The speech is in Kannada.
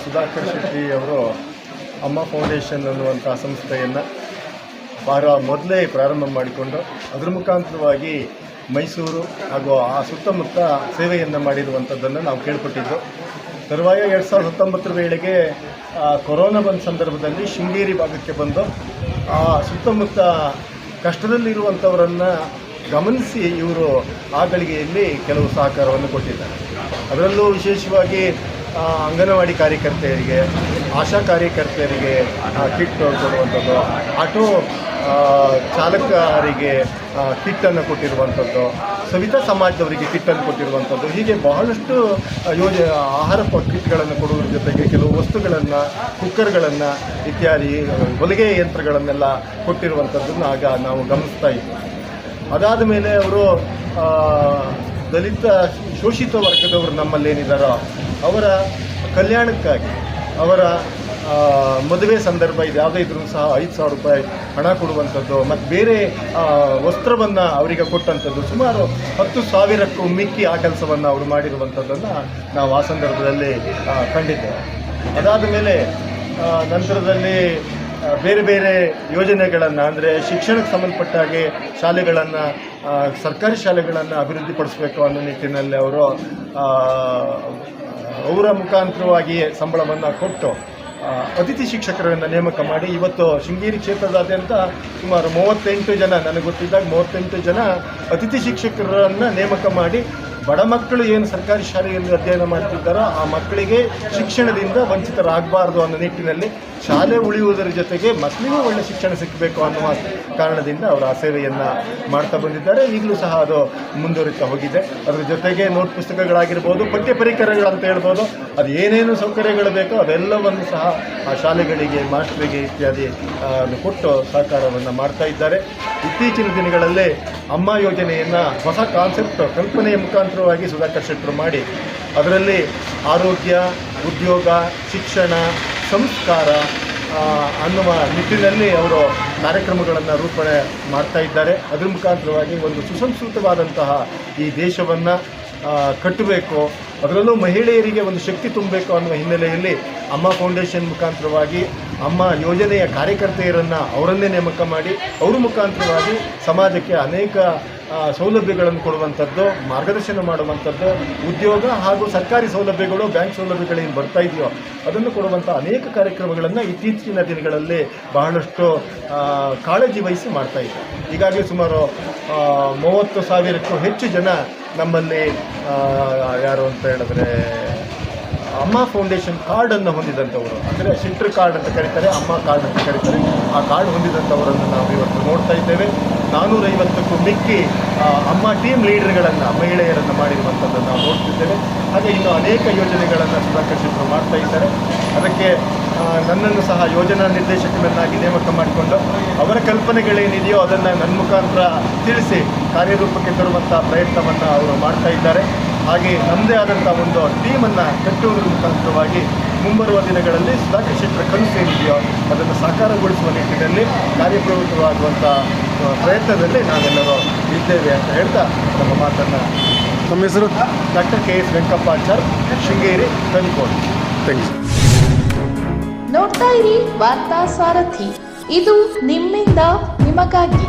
ಸುಧಾಕರ್ ಶೆಟ್ಟಿ ಅವರು ಅಮ್ಮ ಫೌಂಡೇಶನ್ ಅನ್ನುವಂಥ ಸಂಸ್ಥೆಯನ್ನು ಮೊದಲೇ ಪ್ರಾರಂಭ ಮಾಡಿಕೊಂಡು ಅದರ ಮುಖಾಂತರವಾಗಿ ಮೈಸೂರು ಹಾಗೂ ಆ ಸುತ್ತಮುತ್ತ ಸೇವೆಯನ್ನು ಮಾಡಿರುವಂಥದ್ದನ್ನು ನಾವು ಕೇಳ್ಪಟ್ಟಿದ್ದು. ತರುವಾಯ 2019 ವೇಳೆಗೆ ಕೊರೋನಾ ಬಂದ ಸಂದರ್ಭದಲ್ಲಿ ಶೃಂಗೇರಿ ಭಾಗಕ್ಕೆ ಬಂದು ಆ ಸುತ್ತಮುತ್ತ ಕಷ್ಟದಲ್ಲಿರುವಂಥವರನ್ನು ಗಮನಿಸಿ ಇವರು ಆ ಗಳಿಗೆಯಲ್ಲಿ ಕೆಲವು ಸಹಕಾರವನ್ನು ಕೊಟ್ಟಿದ್ದಾರೆ. ಅದರಲ್ಲೂ ವಿಶೇಷವಾಗಿ ಅಂಗನವಾಡಿ ಕಾರ್ಯಕರ್ತೆಯರಿಗೆ, ಆಶಾ ಕಾರ್ಯಕರ್ತೆಯರಿಗೆ ಕಿಟ್ ಕೊಡುವಂಥದ್ದು, ಆಟೋ ಚಾಲಕರಿಗೆ ಕಿಟ್ಟನ್ನು ಕೊಟ್ಟಿರುವಂಥದ್ದು, ಸವಿತಾ ಸಮಾಜದವರಿಗೆ ಕಿಟ್ಟನ್ನು ಕೊಟ್ಟಿರುವಂಥದ್ದು, ಹೀಗೆ ಬಹಳಷ್ಟು ಆಹಾರ ಕಿಟ್ಗಳನ್ನು ಕೊಡುವುದರ ಜೊತೆಗೆ ಕೆಲವು ವಸ್ತುಗಳನ್ನು, ಕುಕ್ಕರ್ಗಳನ್ನು ಇತ್ಯಾದಿ ಹೊಲಿಗೆ ಯಂತ್ರಗಳನ್ನೆಲ್ಲ ಕೊಟ್ಟಿರುವಂಥದ್ದನ್ನು ಆಗ ನಾವು ಗಮನಿಸ್ತಾ ಇದ್ವಿ. ಅದಾದ ಮೇಲೆ ಅವರು ದಲಿತ ಶೋಷಿತ ವರ್ಗದವರು ನಮ್ಮಲ್ಲೇನಿದ್ದಾರೋ ಅವರ ಕಲ್ಯಾಣಕ್ಕಾಗಿ, ಅವರ ಮದುವೆ ಸಂದರ್ಭ ಇದು ಯಾವುದೇ ಇದ್ರೂ ಸಹ 5,000 ರೂಪಾಯಿ ಹಣ ಕೊಡುವಂಥದ್ದು ಮತ್ತು ಬೇರೆ ವಸ್ತ್ರವನ್ನು ಅವರಿಗೆ ಕೊಟ್ಟಂಥದ್ದು, ಸುಮಾರು 10,000ಕ್ಕೂ ಮಿಕ್ಕಿ ಆ ಕೆಲಸವನ್ನು ಅವರು ಮಾಡಿರುವಂಥದ್ದನ್ನು ನಾವು ಆ ಸಂದರ್ಭದಲ್ಲಿ ಕಂಡಿದ್ದೇವೆ. ಅದಾದ ಮೇಲೆ ನಂತರದಲ್ಲಿ ಬೇರೆ ಬೇರೆ ಯೋಜನೆಗಳನ್ನು, ಅಂದರೆ ಶಿಕ್ಷಣಕ್ಕೆ ಸಂಬಂಧಪಟ್ಟ ಹಾಗೆ ಶಾಲೆಗಳನ್ನು, ಸರ್ಕಾರಿ ಶಾಲೆಗಳನ್ನು ಅಭಿವೃದ್ಧಿಪಡಿಸಬೇಕು ಅನ್ನೋ ನಿಟ್ಟಿನಲ್ಲಿ ಅವರು ಅವರ ಮುಖಾಂತರವಾಗಿ ಸಂಬಳವನ್ನು ಕೊಟ್ಟು ಅತಿಥಿ ಶಿಕ್ಷಕರನ್ನು ನೇಮಕ ಮಾಡಿ ಇವತ್ತು ಶೃಂಗೇರಿ ಕ್ಷೇತ್ರದಾದ್ಯಂತ ಸುಮಾರು 38 ಜನ, ನನಗೆ ಗೊತ್ತಿದ್ದಾಗ 38 ಜನ ಅತಿಥಿ ಶಿಕ್ಷಕರನ್ನು ನೇಮಕ ಮಾಡಿ ಬಡ ಮಕ್ಕಳು ಏನು ಸರ್ಕಾರಿ ಶಾಲೆಯಲ್ಲಿ ಅಧ್ಯಯನ ಮಾಡ್ತಿದ್ದಾರೋ ಆ ಮಕ್ಕಳಿಗೆ ಶಿಕ್ಷಣದಿಂದ ವಂಚಿತರಾಗಬಾರ್ದು ಅನ್ನೋ ನಿಟ್ಟಿನಲ್ಲಿ ಶಾಲೆ ಉಳಿಯುವುದರ ಜೊತೆಗೆ ಮಕ್ಕಳಿಗೂ ಒಳ್ಳೆ ಶಿಕ್ಷಣ ಸಿಕ್ಕಬೇಕು ಅನ್ನುವ ಕಾರಣದಿಂದ ಅವರು ಆ ಸೇವೆಯನ್ನು ಮಾಡ್ತಾ ಬಂದಿದ್ದಾರೆ. ಈಗಲೂ ಸಹ ಅದು ಮುಂದುವರಿತಾ ಹೋಗಿದೆ. ಅದರ ಜೊತೆಗೆ ನೋಟ್ ಪುಸ್ತಕಗಳಾಗಿರ್ಬೋದು, ಪಠ್ಯ ಪರಿಕರಗಳಂತ ಹೇಳ್ಬೋದು, ಅದು ಏನೇನು ಸೌಕರ್ಯಗಳು ಬೇಕೋ ಅದೆಲ್ಲವನ್ನು ಸಹ ಆ ಶಾಲೆಗಳಿಗೆ, ಮಾಸ್ಟರಿಗೆ ಇತ್ಯಾದಿ ಕೊಟ್ಟು ಸಹಕಾರವನ್ನು ಮಾಡ್ತಾ ಇದ್ದಾರೆ. ಇತ್ತೀಚಿನ ದಿನಗಳಲ್ಲಿ ಅಮ್ಮ ಯೋಜನೆಯನ್ನು ಹೊಸ ಕಾನ್ಸೆಪ್ಟ್, ಕಲ್ಪನೆಯ ಮುಖಾಂತರವಾಗಿ ಸುಧಾಕರ್ ಶೆಟ್ಟರು ಮಾಡಿ ಅದರಲ್ಲಿ ಆರೋಗ್ಯ, ಉದ್ಯೋಗ, ಶಿಕ್ಷಣ, ಸಂಸ್ಕಾರ ಅನ್ನುವ ನಿಟ್ಟಿನಲ್ಲಿ ಅವರು ಕಾರ್ಯಕ್ರಮಗಳನ್ನು ರೂಪಣೆ ಮಾಡ್ತಾ ಇದ್ದಾರೆ. ಅದರ ಮುಖಾಂತರವಾಗಿ ಒಂದು ಸುಸಂಸ್ಕೃತವಾದಂತಹ ಈ ದೇಶವನ್ನು ಕಟ್ಟಬೇಕು, ಅದರಲ್ಲೂ ಮಹಿಳೆಯರಿಗೆ ಒಂದು ಶಕ್ತಿ ತುಂಬಬೇಕು ಅನ್ನುವ ಹಿನ್ನೆಲೆಯಲ್ಲಿ ಅಮ್ಮ ಫೌಂಡೇಶನ್ ಮುಖಾಂತರವಾಗಿ ಅಮ್ಮ ಯೋಜನೆಯ ಕಾರ್ಯಕರ್ತೆಯರನ್ನು ಅವರನ್ನೇ ನೇಮಕ ಮಾಡಿ ಅವರ ಮುಖಾಂತರವಾಗಿ ಸಮಾಜಕ್ಕೆ ಅನೇಕ ಸೌಲಭ್ಯಗಳನ್ನು ಕೊಡುವಂಥದ್ದು, ಮಾರ್ಗದರ್ಶನ ಮಾಡುವಂಥದ್ದು, ಉದ್ಯೋಗ ಹಾಗೂ ಸರ್ಕಾರಿ ಸೌಲಭ್ಯಗಳು, ಬ್ಯಾಂಕ್ ಸೌಲಭ್ಯಗಳೇನು ಬರ್ತಾ ಇದೆಯೋ ಅದನ್ನು ಕೊಡುವಂಥ ಅನೇಕ ಕಾರ್ಯಕ್ರಮಗಳನ್ನು ಇತ್ತೀಚಿನ ದಿನಗಳಲ್ಲಿ ಬಹಳಷ್ಟು ಕಾಳಜಿ ವಹಿಸಿ ಮಾಡ್ತಾ ಇದ್ದಾರೆ. ಈಗಾಗಲೇ ಸುಮಾರು 30,000ಕ್ಕೂ ಹೆಚ್ಚು ಜನ ನಮ್ಮಲ್ಲಿ ಯಾರು ಅಂತ ಹೇಳಿದ್ರೆ ಅಮ್ಮ ಫೌಂಡೇಶನ್ ಕಾರ್ಡನ್ನು ಹೊಂದಿದಂಥವರು, ಅಂದರೆ ಶೆಟ್ಟರ್ ಕಾರ್ಡ್ ಅಂತ ಕರೀತಾರೆ, ಅಮ್ಮ ಕಾರ್ಡ್ ಅಂತ ಕರೀತಾರೆ, ಆ ಕಾರ್ಡ್ ಹೊಂದಿದಂಥವರನ್ನು ನಾವು ಇವತ್ತು ನೋಡ್ತಾ ಇದ್ದೇವೆ. 450ಕ್ಕೂ ಮಿಕ್ಕಿ ಅಮ್ಮ ಟೀಮ್ ಲೀಡರ್ಗಳನ್ನು, ಮಹಿಳೆಯರನ್ನು ಮಾಡಿರುವಂಥದ್ದನ್ನು ನಾವು ನೋಡ್ತಿದ್ದೇವೆ. ಹಾಗೆ ಇನ್ನೂ ಅನೇಕ ಯೋಜನೆಗಳನ್ನು ಸುಧಾಕರ್ ಶೆಟ್ಟರು ಮಾಡ್ತಾ ಇದ್ದಾರೆ. ಅದಕ್ಕೆ ನನ್ನನ್ನು ಸಹ ಯೋಜನಾ ನಿರ್ದೇಶಕನನ್ನಾಗಿ ನೇಮಕ ಮಾಡಿಕೊಂಡು ಅವರ ಕಲ್ಪನೆಗಳೇನಿದೆಯೋ ಅದನ್ನು ನನ್ನ ಮುಖಾಂತರ ತಿಳಿಸಿ ಕಾರ್ಯರೂಪಕ್ಕೆ ತರುವಂಥ ಪ್ರಯತ್ನವನ್ನು ಅವರು ಮಾಡ್ತಾ ಇದ್ದಾರೆ. ಹಾಗೆ ನಮ್ಮದೇ ಆದಂಥ ಒಂದು ಟೀಮನ್ನು ಕಟ್ಟುವುದರ ಮುಖಾಂತರವಾಗಿ ಮುಂಬರುವ ದಿನಗಳಲ್ಲಿ ಸುಧಾಕರ್ ಶೆಟ್ಟರ ಕನಸು ಏನಿದೆಯೋ ಅದನ್ನು ಸಾಕಾರಗೊಳಿಸುವ ನಿಟ್ಟಿನಲ್ಲಿ ಕಾರ್ಯಪ್ರವೃತ್ತವಾಗುವಂಥ ಪ್ರಯತ್ನದಲ್ಲಿ ನಾವೆಲ್ಲರೂ ಇದ್ದೇವೆ ಅಂತ ಹೇಳ್ತಾ ನಮ್ಮ ಮಾತನ್ನು. ನಮ್ಮ ಹೆಸರು doctor KS Venkappachar, Sringeri, Kanikodu. Thank you. ನೋಡ್ತಾ ಇರಿ ವಾರ್ತಾ ಸಾರಥಿ, ಇದು ನಿಮ್ಮಿಂದ ನಿಮಗಾಗಿ.